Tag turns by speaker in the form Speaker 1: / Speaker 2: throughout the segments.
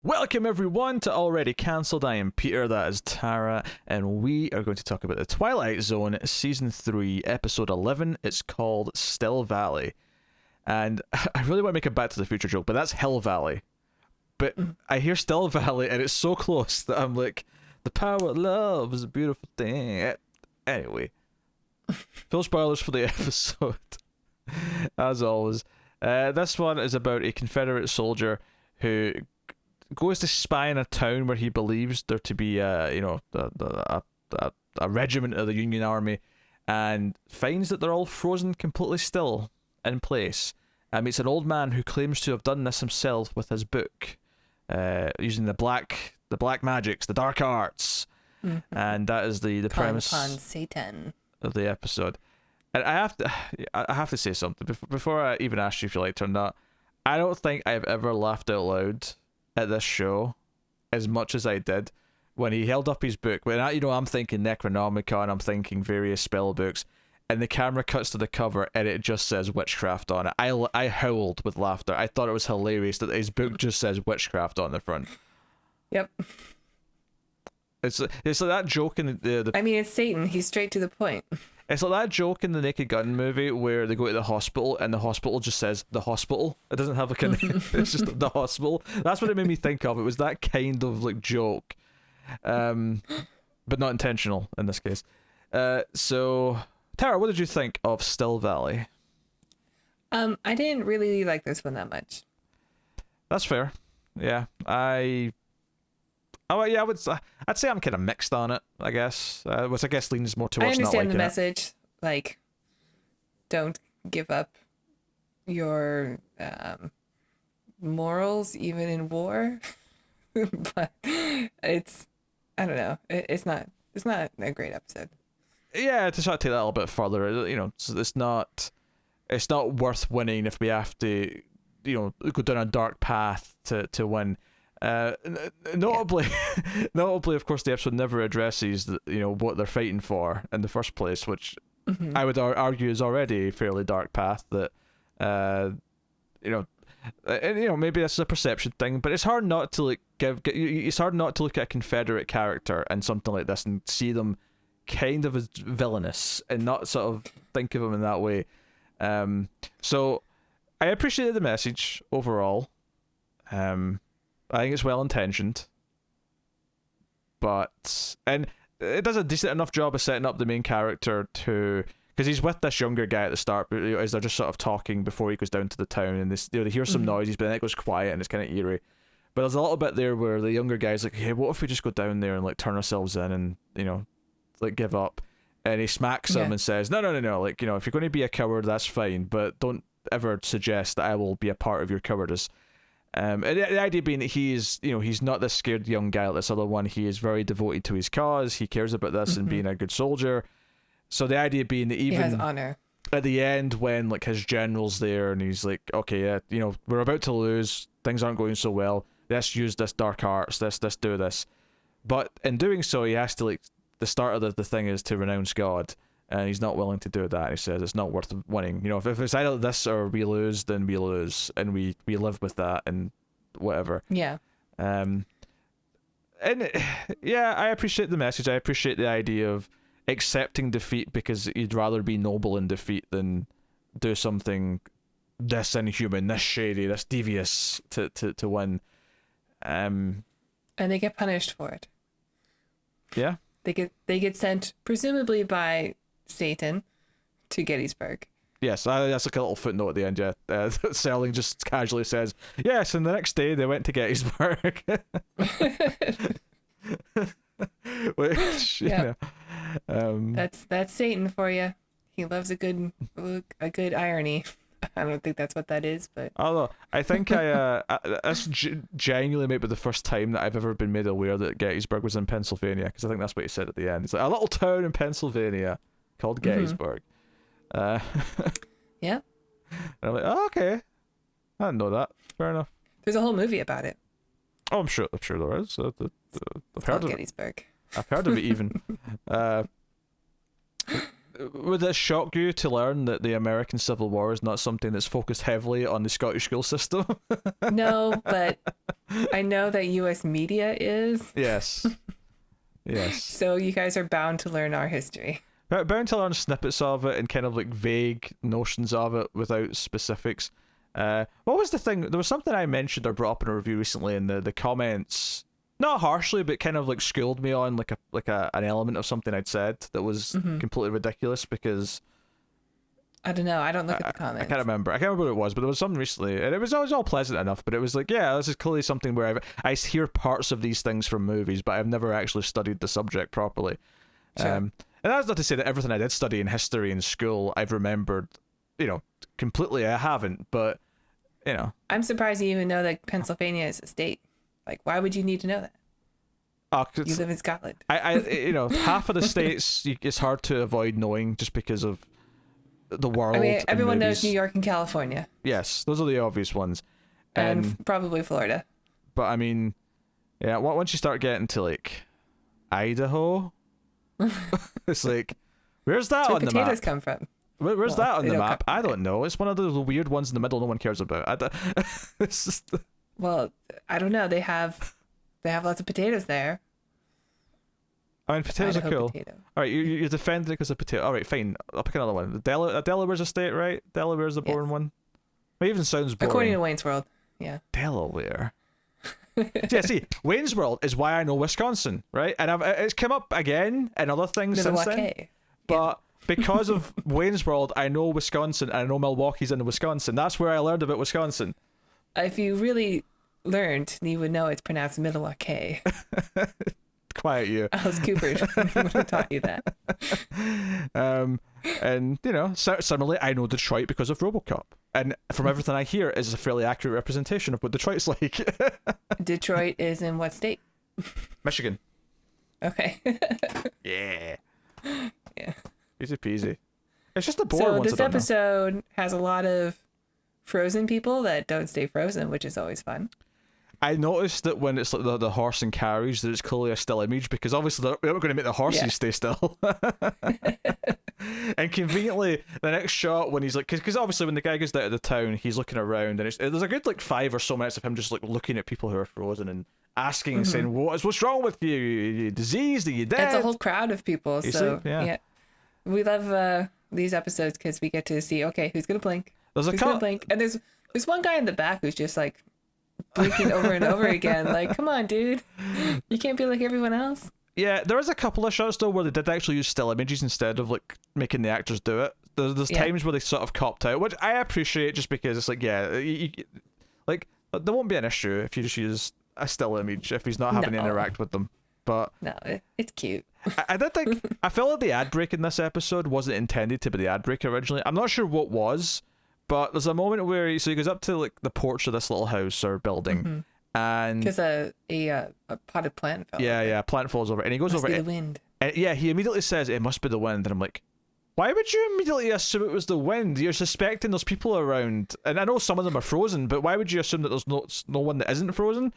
Speaker 1: Welcome everyone to Already Cancelled. I am Peter, that is Tara, and we are going to talk about the Twilight Zone Season 3, Episode 11. It's called Still Valley. And I really want to make a Back to the Future joke, but that's Hill Valley. But I hear Still Valley, and it's so close that I'm like, the power of love is a beautiful thing. Anyway, full spoilers for the episode, as always. This one is about a Confederate soldier who goes to spy in a town where he believes there to be a regiment of the Union Army, and finds that they're all frozen completely still in place, and meets an old man who claims to have done this himself with his book, using the black magics, the dark arts. And that is the premise
Speaker 2: upon Satan
Speaker 1: of the episode. And I have to say something before I even ask you if you liked it or not. I don't think I've ever laughed out loud at this show as much as I did when he held up his book. When I'm thinking Necronomicon, I'm thinking various spell books, and the camera cuts to the cover and it just says witchcraft on it. I howled with laughter. I thought it was hilarious that his book just says witchcraft on the front.
Speaker 2: Yep.
Speaker 1: It's like that joke in the
Speaker 2: I mean, it's Satan. He's straight to the point.
Speaker 1: It's like that joke in the Naked Gun movie where they go to the hospital and the hospital just says the hospital. It doesn't have like a name. It's just the hospital. That's what it made me think of. It was that kind of like joke, but not intentional in this case. So Tara, what did you think of Still Valley?
Speaker 2: I didn't really like this one that much.
Speaker 1: That's fair. Yeah, I'd say I'm kind of mixed on it, I guess, which I guess leans more towards not liking it.
Speaker 2: I understand the message, like, don't give up your morals even in war, but I don't know, it's not a great episode.
Speaker 1: Yeah, to sort of take that a little bit further, it's not worth winning if we have to, go down a dark path to win. Notably, of course, the episode never addresses what they're fighting for in the first place, which I would argue is already a fairly dark path. That maybe this is a perception thing, but it's hard not to it's hard not to look at a Confederate character and something like this and see them kind of as villainous and not sort of think of them in that way. So I appreciated the message overall. I think it's well intentioned, and it does a decent enough job of setting up the main character because he's with this younger guy at the start, but as they're just sort of talking before he goes down to the town, and they hear some noises, but then it goes quiet and it's kind of eerie. But there's a little bit there where the younger guy's like, "Hey, what if we just go down there and like turn ourselves in and like give up?" And he smacks him and says, "No, like if you're going to be a coward, that's fine, but don't ever suggest that I will be a part of your cowardice." And the idea being that he's not this scared young guy like this other one. He is very devoted to his cause. He cares about this and being a good soldier. So the idea being that even
Speaker 2: he has honor
Speaker 1: at the end, when like his general's there and he's like, okay, yeah, we're about to lose. Things aren't going so well. Let's use this dark arts. Let's do this. But in doing so, he has to the start of the thing is to renounce God. And he's not willing to do that. He says it's not worth winning. If it's either this or we lose, then we lose, and we live with that and whatever.
Speaker 2: Yeah.
Speaker 1: I appreciate the message. I appreciate the idea of accepting defeat because you'd rather be noble in defeat than do something this inhuman, this shady, this devious to win.
Speaker 2: And they get punished for it.
Speaker 1: Yeah.
Speaker 2: They get sent presumably by Satan to Gettysburg.
Speaker 1: Yes, that's like a little footnote at the end. Yeah, Serling just casually says, "Yes," and the next day they went to Gettysburg. Which,
Speaker 2: that's Satan for you. He loves a good irony. I don't think that's what that is, but
Speaker 1: although I think that's genuinely maybe the first time that I've ever been made aware that Gettysburg was in Pennsylvania, because I think that's what he said at the end. It's like a little town in Pennsylvania called Gettysburg.
Speaker 2: Yeah.
Speaker 1: And I'm like, oh, okay, I didn't know that. Fair enough.
Speaker 2: There's a whole movie about it.
Speaker 1: Oh, I'm sure there is. I've heard of
Speaker 2: Gettysburg.
Speaker 1: I've heard of it even. would it shock you to learn that the American Civil War is not something that's focused heavily on the Scottish school system?
Speaker 2: No, but I know that U.S. media is.
Speaker 1: Yes. Yes.
Speaker 2: So you guys are bound to learn our history.
Speaker 1: Bound to learn snippets of it and kind of like vague notions of it without specifics. What was the thing? There was something I mentioned or brought up in a review recently in the comments, not harshly, but kind of like schooled me on an element of something I'd said that was completely ridiculous because
Speaker 2: I don't know. I don't look at the comments.
Speaker 1: I can't remember what it was, but there was something recently, and it was always all pleasant enough. But it was like, yeah, this is clearly something where I hear parts of these things from movies, but I've never actually studied the subject properly.
Speaker 2: Sure.
Speaker 1: And that's not to say that everything I did study in history in school I've remembered, completely. I haven't, but
Speaker 2: I'm surprised you even know that Pennsylvania is a state. Like, why would you need to know that? You live in Scotland.
Speaker 1: I half of the states it's hard to avoid knowing just because of the world.
Speaker 2: I mean, everyone
Speaker 1: movies.
Speaker 2: knows New York and California.
Speaker 1: Yes, those are the obvious ones.
Speaker 2: And probably Florida.
Speaker 1: But I mean, yeah, once you start getting to like Idaho, it's like, where's that on the map?
Speaker 2: Where potatoes come from?
Speaker 1: Where's that on the map? I don't know. It's one of those weird ones in the middle no one cares about. It's just...
Speaker 2: Well, I don't know. They have lots of potatoes there.
Speaker 1: I mean, potatoes
Speaker 2: Idaho
Speaker 1: are cool.
Speaker 2: Potato.
Speaker 1: All right, you're defending it because of potato. All right, fine. I'll pick another one. Delaware's a state, right? Delaware's the boring one. It even sounds boring.
Speaker 2: According to Wayne's World, yeah.
Speaker 1: Delaware. Yeah, see, Wayne's World is why I know Wisconsin, right? And it's come up again in other things since then. But because of Wayne's World, I know Wisconsin, and I know Milwaukee's in Wisconsin. That's where I learned about Wisconsin.
Speaker 2: If you really learned, you would know it's pronounced Milwaukee.
Speaker 1: Quiet you.
Speaker 2: Alice Cooper would have taught you that.
Speaker 1: And similarly, I know Detroit because of RoboCop, and from everything I hear, is a fairly accurate representation of what Detroit's like.
Speaker 2: Detroit is in what state?
Speaker 1: Michigan.
Speaker 2: Okay.
Speaker 1: Yeah.
Speaker 2: Yeah.
Speaker 1: Easy peasy. It's just the boring ones.
Speaker 2: So this episode has a lot of frozen people that don't stay frozen, which is always fun.
Speaker 1: I noticed that when it's like the horse and carriage, that it's clearly a still image because obviously they're not going to make the horses stay still. And conveniently, the next shot when he's like, because obviously when the guy goes out of the town, he's looking around, and there's a good like 5 or so minutes of him just like looking at people who are frozen and asking and saying, what's wrong with you? You diseased? Are you dead?
Speaker 2: It's a whole crowd of people.
Speaker 1: You
Speaker 2: so
Speaker 1: see? Yeah.
Speaker 2: We love these episodes because we get to see, okay, who's gonna blink?
Speaker 1: Who's
Speaker 2: gonna blink? And there's one guy in the back who's just like blinking over and over again. Like, come on, dude, you can't be like everyone else.
Speaker 1: Yeah, there is a couple of shots though where they did actually use still images instead of like making the actors do it. There's times where they sort of copped out, which I appreciate just because it's like, yeah, like there won't be an issue if you just use a still image if he's not having to interact with them. But
Speaker 2: no, it's cute.
Speaker 1: I did think I felt like the ad break in this episode wasn't intended to be the ad break originally. I'm not sure what was, but there's a moment where he goes up to like the porch of this little house or building, and
Speaker 2: because a potted plant fell.
Speaker 1: Yeah, plant falls over, and he goes
Speaker 2: must
Speaker 1: over.
Speaker 2: Be the wind.
Speaker 1: And he immediately says it must be the wind, and I'm like, why would you immediately assume it was the wind? You're suspecting there's people around, and I know some of them are frozen, but why would you assume that there's no one that isn't frozen?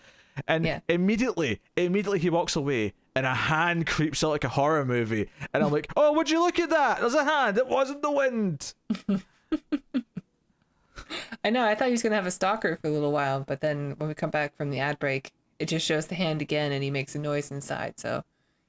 Speaker 1: And immediately he walks away, and a hand creeps out like a horror movie, and I'm like, oh, would you look at that? There's a hand. It wasn't the wind.
Speaker 2: I know. I thought he was gonna have a stalker for a little while, but then when we come back from the ad break, it just shows the hand again, and he makes a noise inside. So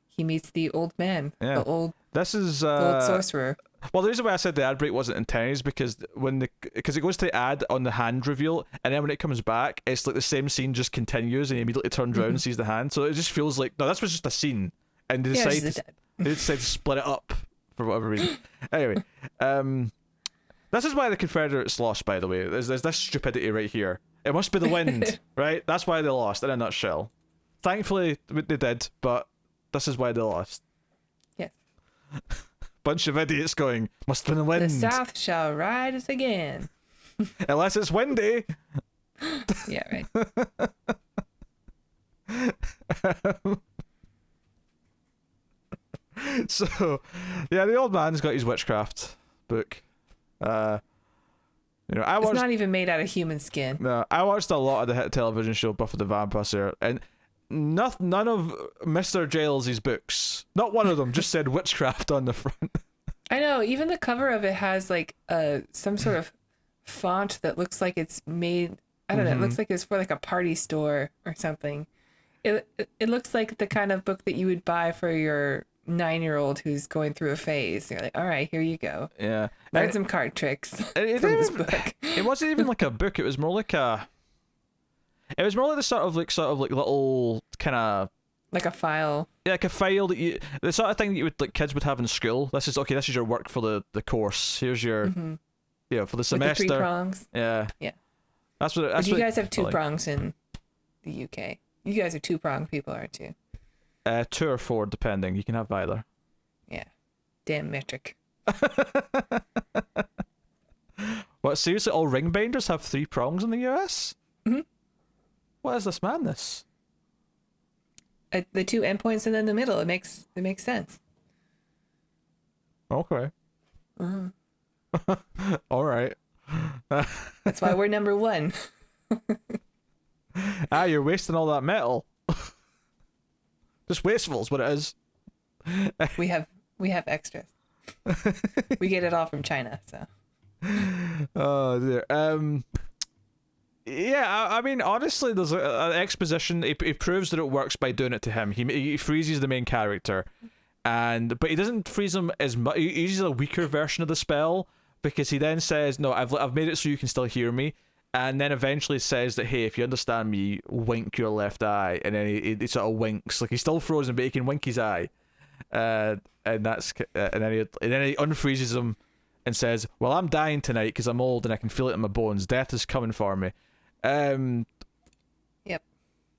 Speaker 2: he meets the old man, the old sorcerer. Well,
Speaker 1: the reason why I said the ad break wasn't intended is because it goes to ad on the hand reveal, and then when it comes back, it's like the same scene just continues, and he immediately turns around and sees the hand. So it just feels like, no, this was just a scene, and they decide to split it up for whatever reason. Anyway, this is why the Confederates lost, by the way. There's this stupidity right here. It must be the wind, right? That's why they lost, in a nutshell. Thankfully, they did, but this is why they lost.
Speaker 2: Yes.
Speaker 1: Bunch of idiots going, must have been the wind.
Speaker 2: The South shall ride us again.
Speaker 1: Unless it's windy.
Speaker 2: Yeah, right.
Speaker 1: So, yeah, the old man's got his witchcraft book. It's
Speaker 2: not even made out of human skin.
Speaker 1: No, I watched a lot of the hit television show Buffy the Vampire Slayer, and none of Mr. Giles' books, not one of them, just said witchcraft on the front.
Speaker 2: I know. Even the cover of it has like some sort of font that looks like it's made. I don't know. It looks like it's for like a party store or something. It looks like the kind of book that you would buy for your 9-year-old who's going through a phase. You're like, all right, here you go.
Speaker 1: Yeah,
Speaker 2: learn some card tricks from this book.
Speaker 1: It wasn't even like a book. It was more like a. It was more like the sort of like little kind of.
Speaker 2: Like a file.
Speaker 1: Yeah, like a file that you, the sort of thing that you would like kids would have in school. This is your work for the course. Here's your, for the semester.
Speaker 2: With the 3 prongs.
Speaker 1: Yeah.
Speaker 2: Yeah.
Speaker 1: That's what.
Speaker 2: But you guys have 2 prongs in the UK. You guys are 2-prong people, aren't you?
Speaker 1: 2 or 4, depending. You can have either.
Speaker 2: Yeah. Damn metric.
Speaker 1: What, seriously? All ring binders have 3 prongs in the US?
Speaker 2: Mm-hmm.
Speaker 1: What is this madness?
Speaker 2: The 2 endpoints and then the middle. It makes sense.
Speaker 1: Okay. All right.
Speaker 2: That's why we're number 1.
Speaker 1: You're wasting all that metal. Just wasteful is what it is.
Speaker 2: We have extras. We get it all from China, so.
Speaker 1: Oh dear. Yeah, I mean, honestly, there's an exposition. He proves that it works by doing it to him. He freezes the main character, but he doesn't freeze him as much. He uses a weaker version of the spell because he then says, "No, I've made it so you can still hear me," and then eventually says that, "Hey, if you understand me, wink your left eye," and then he sort of winks, like he's still frozen, but he can wink his eye, and then he unfreezes him and says, "Well, I'm dying tonight because I'm old and I can feel it in my bones. Death is coming for me."
Speaker 2: Yep.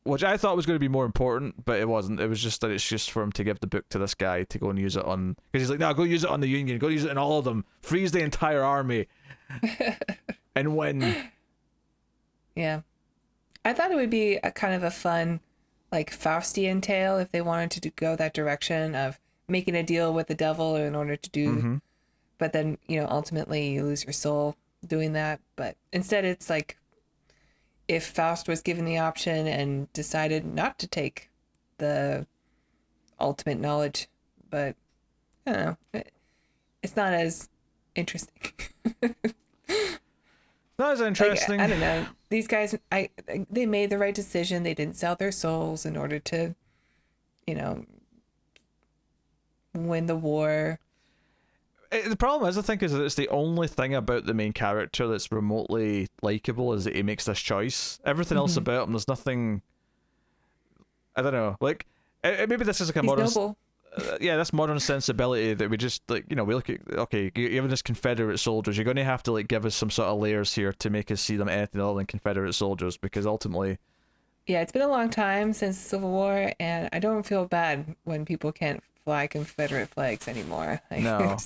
Speaker 1: Which I thought was going to be more important, but it wasn't. It was just that it's just for him to give the book to this guy to go and use it on, because he's like, no, go use it on the Union, go use it on all of them, freeze the entire army, and win.
Speaker 2: Yeah, I thought it would be a kind of a fun, like Faustian tale if they wanted to go that direction of making a deal with the devil in order to do, but then ultimately you lose your soul doing that. But instead, it's like, if Faust was given the option and decided not to take the ultimate knowledge, but I don't know, it's not as interesting.
Speaker 1: Not as interesting.
Speaker 2: I don't know. These guys, they made the right decision. They didn't sell their souls in order to, win the war.
Speaker 1: The problem is, I think, is that it's the only thing about the main character that's remotely likable is that he makes this choice. Everything else about him, there's nothing. I don't know. Like, maybe this is like a
Speaker 2: He's
Speaker 1: modern.
Speaker 2: noble.
Speaker 1: This modern sensibility that we just we look at. Okay, even as Confederate soldiers, you're going to have to give us some sort of layers here to make us see them anything other than Confederate soldiers, because ultimately.
Speaker 2: Yeah, it's been a long time since the Civil War, and I don't feel bad when people can't fly Confederate flags anymore.
Speaker 1: No.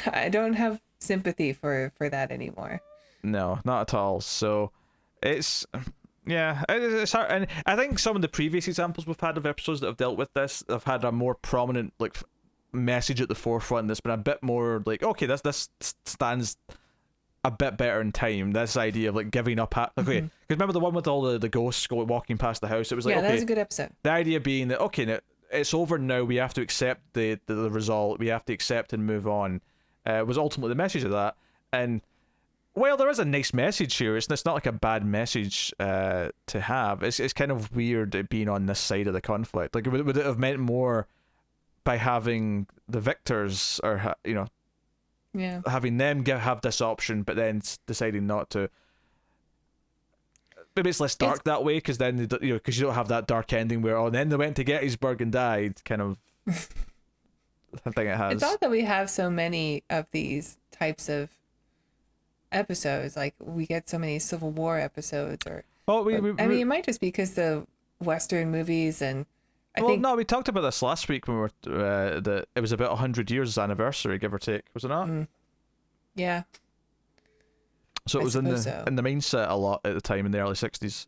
Speaker 2: I don't have sympathy for that anymore.
Speaker 1: No, not at all. So it's it's hard. And I think some of the previous examples we've had of episodes that have dealt with this have had a more prominent message at the forefront that's been a bit more okay, this stands a bit better in time. This idea of giving up because remember the one with all the ghosts walking past the house? It was
Speaker 2: that was a good episode.
Speaker 1: The idea being that now it's over now, we have to accept the result, we have to accept and move on, was ultimately the message of that. And while there is a nice message here, it's not like a bad message to have. It's kind of weird it being on this side of the conflict. Would it have meant more by having the victors, or having them have this option, but then deciding not to? Maybe it's less dark that way, because then because you don't have that dark ending where then they went to Gettysburg and died. Kind of. I think it has.
Speaker 2: It's odd that we have so many of these types of episodes. Like, we get so many Civil War episodes, or I mean, it might just be because the Western movies, and I think
Speaker 1: we talked about this last week when we were that it was about 100 years anniversary, give or take, was it not?
Speaker 2: Yeah.
Speaker 1: So it was in the mindset a lot at the time in the early 60s.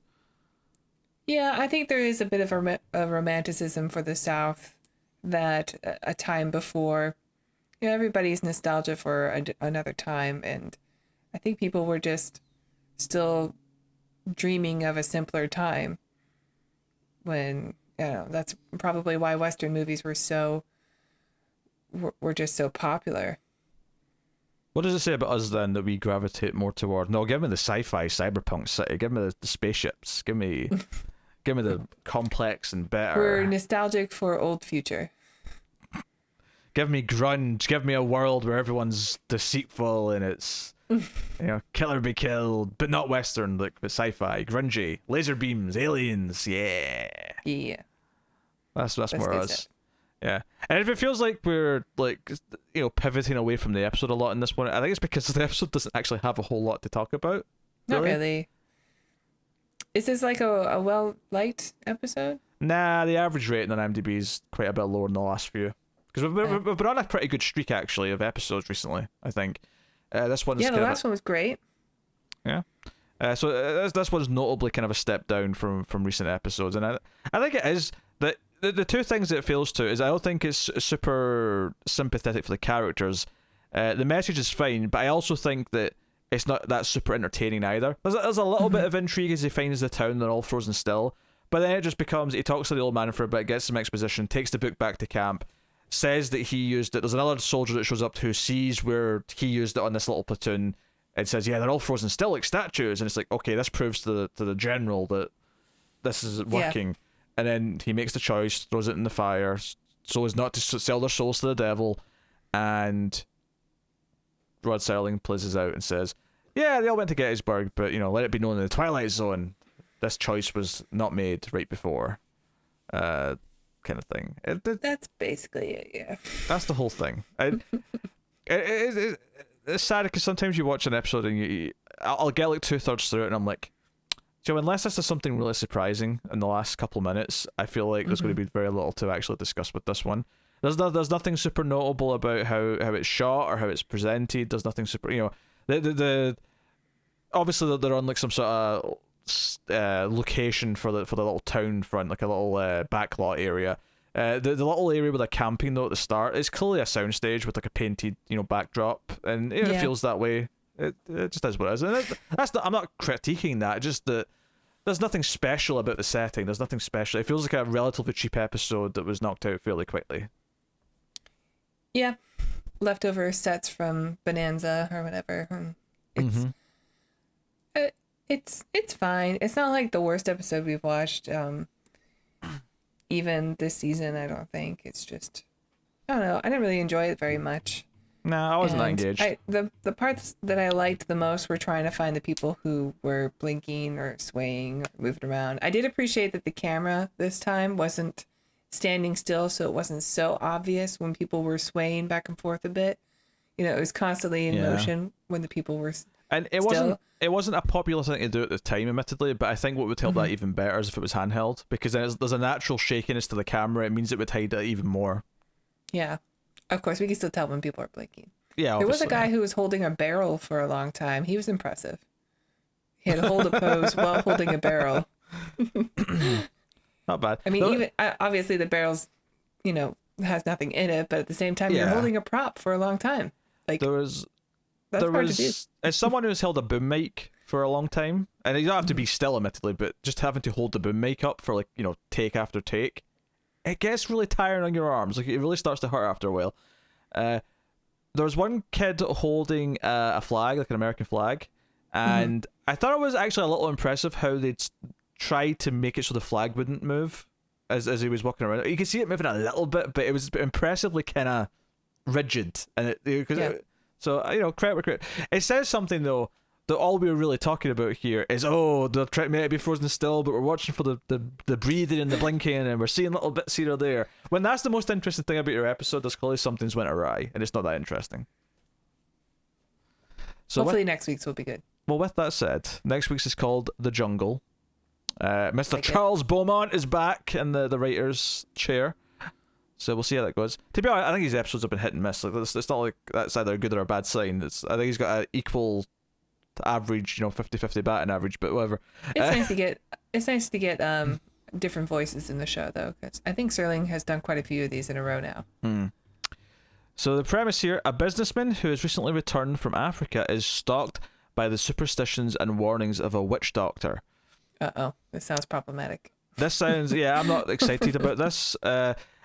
Speaker 2: Yeah, I think there is a bit of a romanticism for the South, that a time before, everybody's nostalgia for another time, and I think people were just still dreaming of a simpler time when, that's probably why Western movies were so we're just so popular.
Speaker 1: What does it say about us then that we gravitate more toward? No, give me the sci-fi cyberpunk city. Give me the spaceships. Give me the complex and better.
Speaker 2: We're nostalgic for old future.
Speaker 1: Give me grunge. Give me a world where everyone's deceitful and it's killer be killed, but not Western, like but sci-fi, grungy, laser beams, aliens. Yeah. That's more us. Stuff. Yeah, and if it feels like we're like pivoting away from the episode a lot in this one, I think it's because the episode doesn't actually have a whole lot to talk about.
Speaker 2: Not really. Is this like a well-liked episode?
Speaker 1: Nah, the average rating on IMDb is quite a bit lower than the last few. Because we've been on a pretty good streak actually of episodes recently. I think this one's
Speaker 2: the last one was great.
Speaker 1: Yeah. So this one's notably kind of a step down from recent episodes, and I think it is that. The two things it fails to is I don't think it's super sympathetic for the characters. The message is fine, but I also think that it's not that super entertaining either. There's a little bit of intrigue as he finds the town, they're all frozen still, but then it just becomes, he talks to the old man for a bit, gets some exposition, takes the book back to camp, says that he used it. There's another soldier that shows up who sees where he used it on this little platoon and says, yeah, they're all frozen still like statues, and it's like, okay, this proves to the general that this is working. Yeah. And then he makes the choice, throws it in the fire, so as not to sell their souls to the devil. And Rod Serling plays us out and says, yeah, they all went to Gettysburg, but, let it be known in the Twilight Zone, this choice was not made right before. Kind of thing.
Speaker 2: That's basically it, yeah.
Speaker 1: That's the whole thing. It's sad because sometimes you watch an episode and I'll get like 2/3 through it and I'm like, unless this is something really surprising in the last couple of minutes, I feel like there's going to be very little to actually discuss with this one. There's nothing super notable about how it's shot or how it's presented. There's nothing super, the obviously they're on like some sort of location for the little town front, like a little backlot area. The little area with a camping though at the start is clearly a soundstage with like a painted backdrop, and it feels that way. It just is what it is, and I'm not critiquing that. Just that there's nothing special about the setting. There's nothing special. It feels like a relatively cheap episode that was knocked out fairly quickly.
Speaker 2: Yeah, leftover sets from Bonanza or whatever. It's fine. It's not like the worst episode we've watched. Even this season, I don't think. It's just, I don't know. I didn't really enjoy it very much.
Speaker 1: No, I wasn't that engaged.
Speaker 2: The parts that I liked the most were trying to find the people who were blinking or swaying or moving around. I did appreciate that the camera this time wasn't standing still, so it wasn't so obvious when people were swaying back and forth a bit. It was constantly in motion when the people were
Speaker 1: and it
Speaker 2: still.
Speaker 1: It wasn't a popular thing to do at the time, admittedly, but I think what would help that even better is if it was handheld, because then there's a natural shakiness to the camera. It means it would hide it even more.
Speaker 2: Yeah. Of course, we can still tell when people are blinking.
Speaker 1: Yeah,
Speaker 2: there was a guy who was holding a barrel for a long time. He was impressive. He had to hold a pose while holding a barrel.
Speaker 1: Not bad.
Speaker 2: I mean, even obviously the barrel's, has nothing in it, but at the same time, you're holding a prop for a long time. Like that's hard to do.
Speaker 1: As someone who's held a boom mic for a long time, and you don't have to be still, admittedly, but just having to hold the boom mic up for take after take. It gets really tiring on your arms. Like, it really starts to hurt after a while. There was one kid holding a flag, like an American flag, and I thought it was actually a little impressive how they'd tried to make it so the flag wouldn't move as he was walking around. You could see it moving a little bit, but it was impressively kind of rigid. And so, credit where credit. It says something, though, that all we were really talking about here is, they're trying to make it be frozen still, but we're watching for the breathing and the blinking, and we're seeing little bits here or there. When that's the most interesting thing about your episode, there's clearly something's went awry, and it's not that interesting. So
Speaker 2: hopefully next week's will be good.
Speaker 1: Well, with that said, next week's is called The Jungle. Mr. Charles Beaumont is back in the writer's chair. So we'll see how that goes. To be honest, I think his episodes have been hit and miss. Like, it's not like that's either a good or a bad sign. I think he's got an equal average, 50-50 batting average, but whatever.
Speaker 2: It's nice to get different voices in the show, though, because I think Serling has done quite a few of these in a row now.
Speaker 1: So the premise here: a businessman who has recently returned from Africa is stalked by the superstitions and warnings of a witch doctor.
Speaker 2: This sounds problematic.
Speaker 1: This sounds, I'm not excited about this.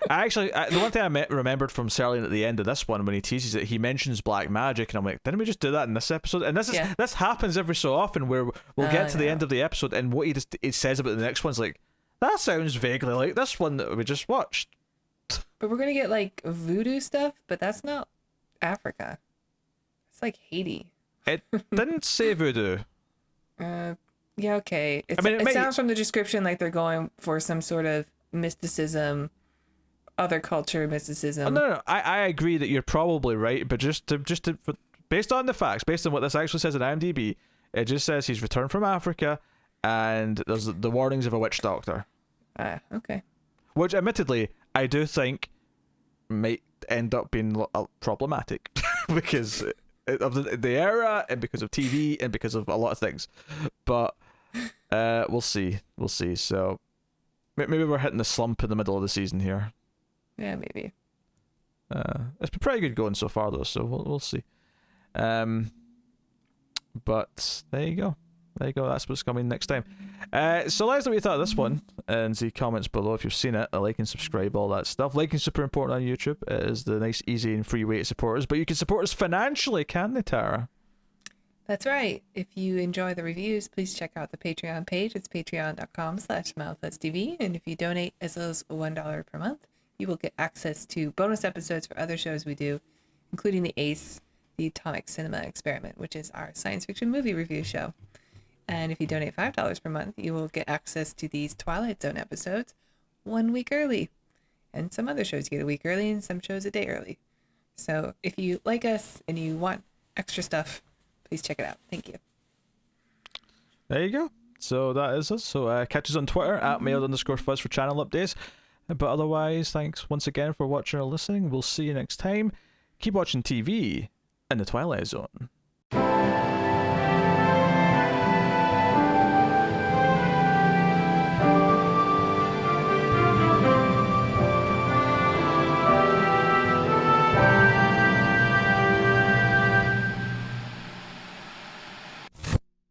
Speaker 1: The one thing I remembered from Serling at the end of this one, when he teases it, he mentions black magic, and I'm like, didn't we just do that in this episode? And this happens every so often, where we'll get to the end of the episode, and what he says about the next one's like, that sounds vaguely like this one that we just watched.
Speaker 2: But we're gonna get like voodoo stuff, but that's not Africa. It's like Haiti.
Speaker 1: It didn't say voodoo.
Speaker 2: Yeah, okay. It sounds from the description like they're going for some sort of mysticism, other culture mysticism.
Speaker 1: Oh, no. I agree that you're probably right, but just to based on the facts, based on what this actually says in IMDb, it just says he's returned from Africa, and there's the warnings of a witch doctor.
Speaker 2: Okay.
Speaker 1: Which, admittedly, I do think might end up being problematic because of the era, and because of TV, and because of a lot of things. But we'll see. So maybe we're hitting the slump in the middle of the season here.
Speaker 2: Yeah, maybe.
Speaker 1: It's been pretty good going so far, though, so we'll see. But there you go. That's what's coming next time. So let us know what you thought of this one in the comments below. If you've seen it, like and subscribe, all that stuff. Liking is super important on YouTube. It is the nice, easy, and free way to support us. But you can support us financially, can't they, Tara?
Speaker 2: That's right. If you enjoy the reviews, please check out the Patreon page. It's patreon.com/SmileFestTV. And if you donate as low as $1 per month, you will get access to bonus episodes for other shows we do, including the ACE, the Atomic Cinema Experiment, which is our science fiction movie review show. And if you donate $5 per month, you will get access to these Twilight Zone episodes 1 week early. And some other shows you get a week early, and some shows a day early. So if you like us and you want extra stuff, please check it out. Thank you.
Speaker 1: There you go. So that is us. So catch us on Twitter @mailed_fuzz for channel updates. But otherwise, thanks once again for watching or listening. We'll see you next time. Keep watching TV in the Twilight Zone.